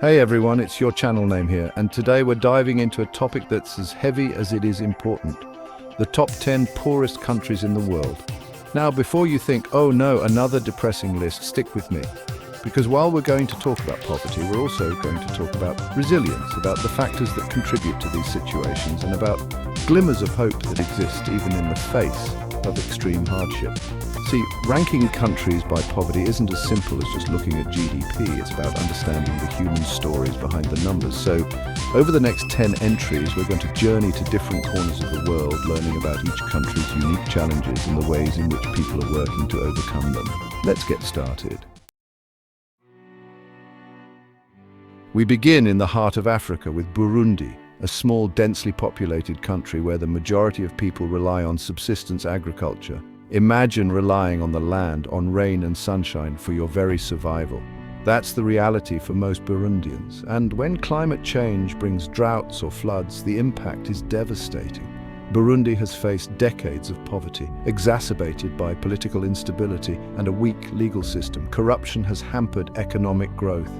Hey everyone, it's your channel name here, and today we're diving into a topic that's as heavy as it is important. The top 10 poorest countries in the world. Now, before you think, oh no, another depressing list, stick with me. Because while we're going to talk about poverty, we're also going to talk about resilience, about the factors that contribute to these situations, and about glimmers of hope that exist even in the face of extreme hardship. See, ranking countries by poverty isn't as simple as just looking at GDP. It's about understanding the human stories behind the numbers. So, over the next 10 entries, we're going to journey to different corners of the world, learning about each country's unique challenges and the ways in which people are working to overcome them. Let's get started. We begin in the heart of Africa with Burundi, a small, densely populated country where the majority of people rely on subsistence agriculture. Imagine relying on the land, on rain and sunshine for your very survival. That's the reality for most Burundians. And when climate change brings droughts or floods, the impact is devastating. Burundi has faced decades of poverty, exacerbated by political instability and a weak legal system. Corruption has hampered economic growth,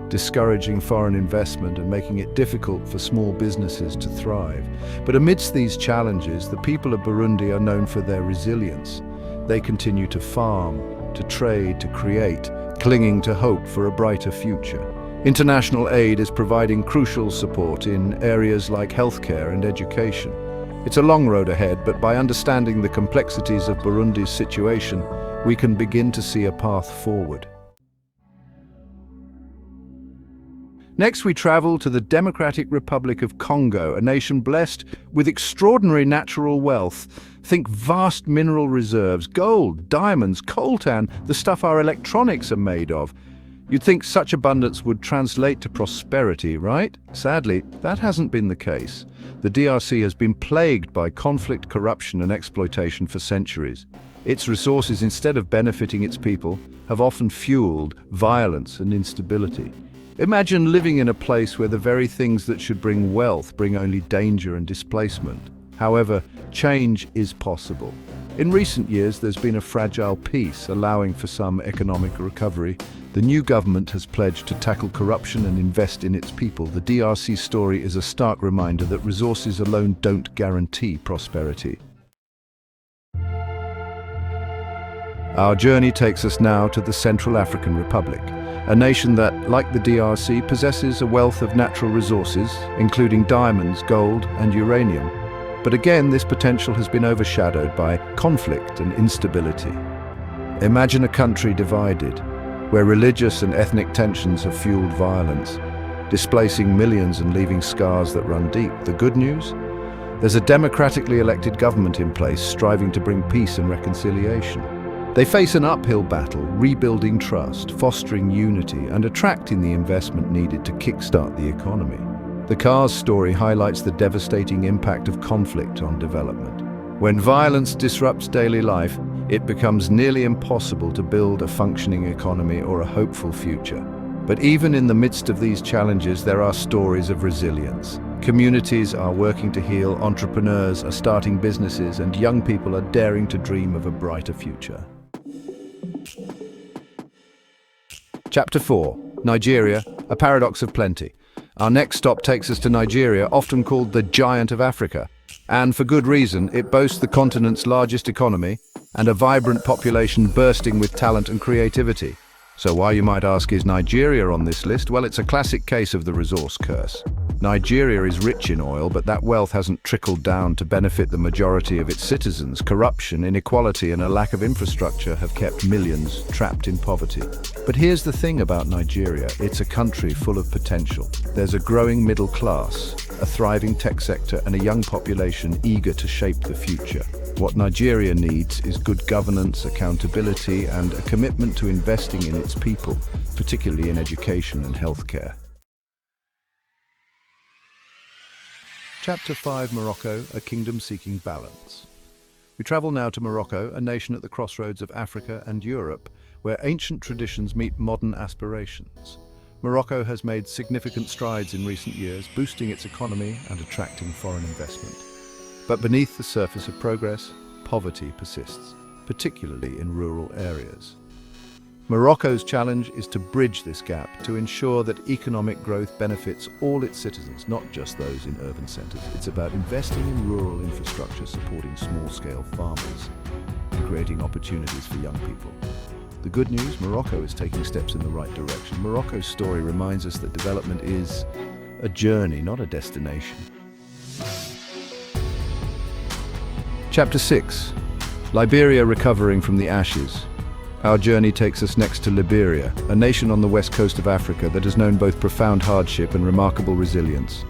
discouraging foreign investment and making it difficult for small businesses to thrive. But amidst these challenges, the people of Burundi are known for their resilience. They continue to farm, to trade, to create, clinging to hope for a brighter future. International aid is providing crucial support in areas like healthcare and education. It's a long road ahead, but by understanding the complexities of Burundi's situation, we can begin to see a path forward. Next, we travel to the Democratic Republic of Congo, a nation blessed with extraordinary natural wealth. Think vast mineral reserves, gold, diamonds, coltan, the stuff our electronics are made of. You'd think such abundance would translate to prosperity, right? Sadly, that hasn't been the case. The DRC has been plagued by conflict, corruption, and exploitation for centuries. Its resources, instead of benefiting its people, have often fueled violence and instability. Imagine living in a place where the very things that should bring wealth bring only danger and displacement. However, change is possible. In recent years, there's been a fragile peace, allowing for some economic recovery. The new government has pledged to tackle corruption and invest in its people. The DRC story is a stark reminder that resources alone don't guarantee prosperity. Our journey takes us now to the Central African Republic, a nation that, like the DRC, possesses a wealth of natural resources, including diamonds, gold, and uranium. But again, this potential has been overshadowed by conflict and instability. Imagine a country divided, where religious and ethnic tensions have fueled violence, displacing millions and leaving scars that run deep. The good news? There's a democratically elected government in place striving to bring peace and reconciliation. They face an uphill battle, rebuilding trust, fostering unity, and attracting the investment needed to kickstart the economy. The Cars story highlights the devastating impact of conflict on development. When violence disrupts daily life, it becomes nearly impossible to build a functioning economy or a hopeful future. But even in the midst of these challenges, there are stories of resilience. Communities are working to heal, entrepreneurs are starting businesses, and young people are daring to dream of a brighter future. Chapter 4. Nigeria, a paradox of plenty. Our next stop takes us to Nigeria, often called the Giant of Africa. And for good reason, it boasts the continent's largest economy and a vibrant population bursting with talent and creativity. So why, you might ask, is Nigeria on this list? Well, it's a classic case of the resource curse. Nigeria is rich in oil, but that wealth hasn't trickled down to benefit the majority of its citizens. Corruption, inequality, and a lack of infrastructure have kept millions trapped in poverty. But here's the thing about Nigeria: it's a country full of potential. There's a growing middle class, a thriving tech sector, and a young population eager to shape the future. What Nigeria needs is good governance, accountability, and a commitment to investing in its people, particularly in education and healthcare. Chapter 5. Morocco, a kingdom seeking balance. We travel now to Morocco, a nation at the crossroads of Africa and Europe, where ancient traditions meet modern aspirations. Morocco has made significant strides in recent years, boosting its economy and attracting foreign investment. But beneath the surface of progress, poverty persists, particularly in rural areas. Morocco's challenge is to bridge this gap to ensure that economic growth benefits all its citizens, not just those in urban centres. It's about investing in rural infrastructure, supporting small-scale farmers, and creating opportunities for young people. The good news, Morocco is taking steps in the right direction. Morocco's story reminds us that development is a journey, not a destination. Chapter 6. Liberia recovering from the ashes. Our journey takes us next to Liberia, a nation on the west coast of Africa that has known both profound hardship and remarkable resilience.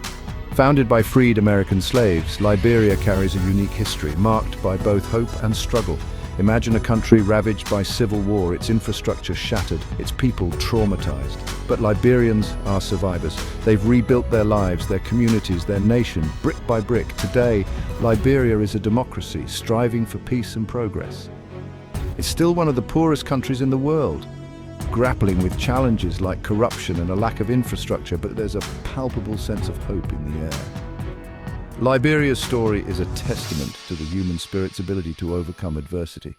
Founded by freed American slaves, Liberia carries a unique history, marked by both hope and struggle. Imagine a country ravaged by civil war, its infrastructure shattered, its people traumatized. But Liberians are survivors. They've rebuilt their lives, their communities, their nation, brick by brick. Today, Liberia is a democracy, striving for peace and progress. It's still one of the poorest countries in the world, grappling with challenges like corruption and a lack of infrastructure, but there's a palpable sense of hope in the air. Liberia's story is a testament to the human spirit's ability to overcome adversity.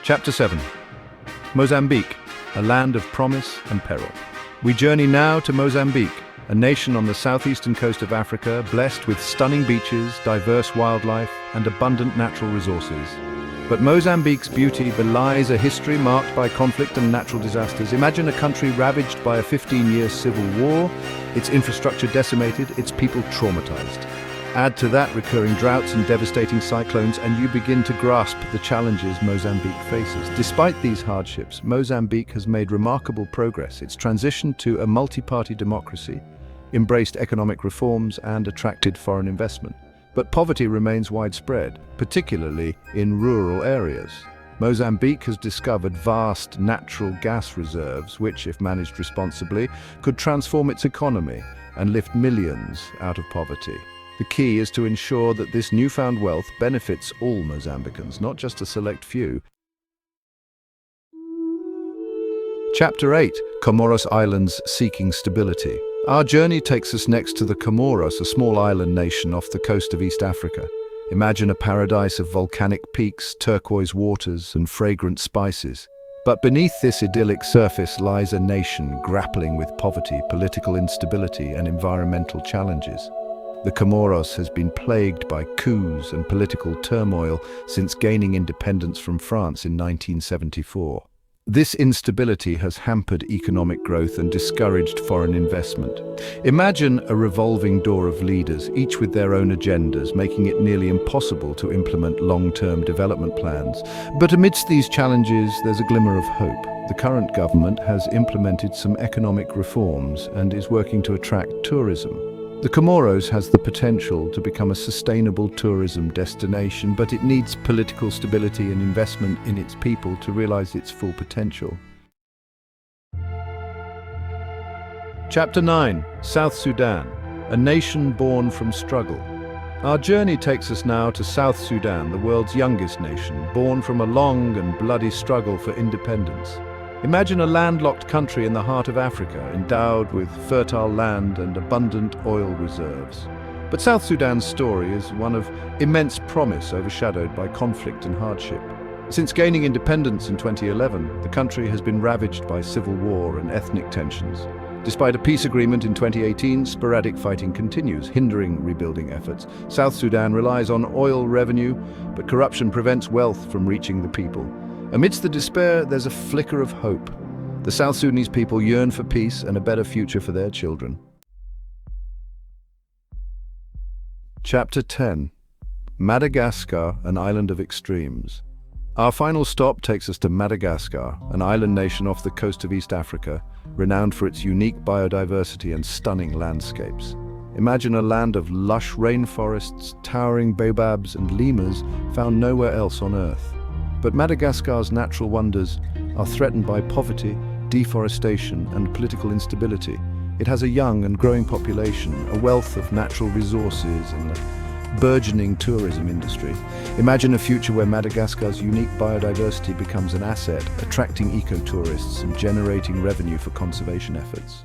Chapter 7. Mozambique, a land of promise and peril. We journey now to Mozambique, a nation on the southeastern coast of Africa, blessed with stunning beaches, diverse wildlife, and abundant natural resources. But Mozambique's beauty belies a history marked by conflict and natural disasters. Imagine a country ravaged by a 15-year civil war, its infrastructure decimated, its people traumatized. Add to that recurring droughts and devastating cyclones, and you begin to grasp the challenges Mozambique faces. Despite these hardships, Mozambique has made remarkable progress. It's transitioned to a multi-party democracy, embraced economic reforms, and attracted foreign investment. But poverty remains widespread, particularly in rural areas. Mozambique has discovered vast natural gas reserves which, if managed responsibly, could transform its economy and lift millions out of poverty. The key is to ensure that this newfound wealth benefits all Mozambicans, not just a select few. Chapter 8. Comoros Islands seeking stability. Our journey takes us next to the Comoros, a small island nation off the coast of East Africa. Imagine a paradise of volcanic peaks, turquoise waters, and fragrant spices. But beneath this idyllic surface lies a nation grappling with poverty, political instability, and environmental challenges. The Comoros has been plagued by coups and political turmoil since gaining independence from France in 1974. This instability has hampered economic growth and discouraged foreign investment. Imagine a revolving door of leaders, each with their own agendas, making it nearly impossible to implement long-term development plans. But amidst these challenges, there's a glimmer of hope. The current government has implemented some economic reforms and is working to attract tourism. The Comoros has the potential to become a sustainable tourism destination, but it needs political stability and investment in its people to realize its full potential. Chapter 9. South Sudan, a nation born from struggle. Our journey takes us now to South Sudan, the world's youngest nation, born from a long and bloody struggle for independence. Imagine a landlocked country in the heart of Africa, endowed with fertile land and abundant oil reserves. But South Sudan's story is one of immense promise overshadowed by conflict and hardship. Since gaining independence in 2011, the country has been ravaged by civil war and ethnic tensions. Despite a peace agreement in 2018, sporadic fighting continues, hindering rebuilding efforts. South Sudan relies on oil revenue, but corruption prevents wealth from reaching the people. Amidst the despair, there's a flicker of hope. The South Sudanese people yearn for peace and a better future for their children. Chapter 10. Madagascar, an island of extremes. Our final stop takes us to Madagascar, an island nation off the coast of East Africa, renowned for its unique biodiversity and stunning landscapes. Imagine a land of lush rainforests, towering baobabs, and lemurs found nowhere else on Earth. But Madagascar's natural wonders are threatened by poverty, deforestation, and political instability. It has a young and growing population, a wealth of natural resources, and a burgeoning tourism industry. Imagine a future where Madagascar's unique biodiversity becomes an asset, attracting eco-tourists and generating revenue for conservation efforts.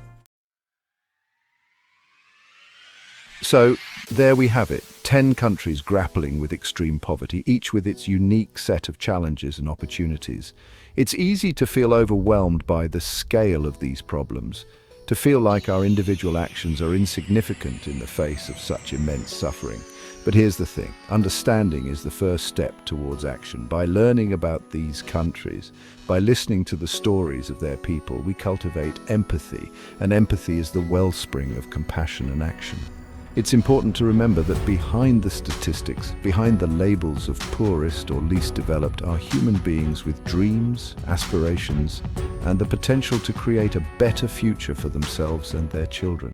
So, there we have it, 10 countries grappling with extreme poverty, each with its unique set of challenges and opportunities. It's easy to feel overwhelmed by the scale of these problems, to feel like our individual actions are insignificant in the face of such immense suffering. But here's the thing, understanding is the first step towards action. By learning about these countries, by listening to the stories of their people, we cultivate empathy, and empathy is the wellspring of compassion and action. It's important to remember that behind the statistics, behind the labels of poorest or least developed, are human beings with dreams, aspirations, and the potential to create a better future for themselves and their children.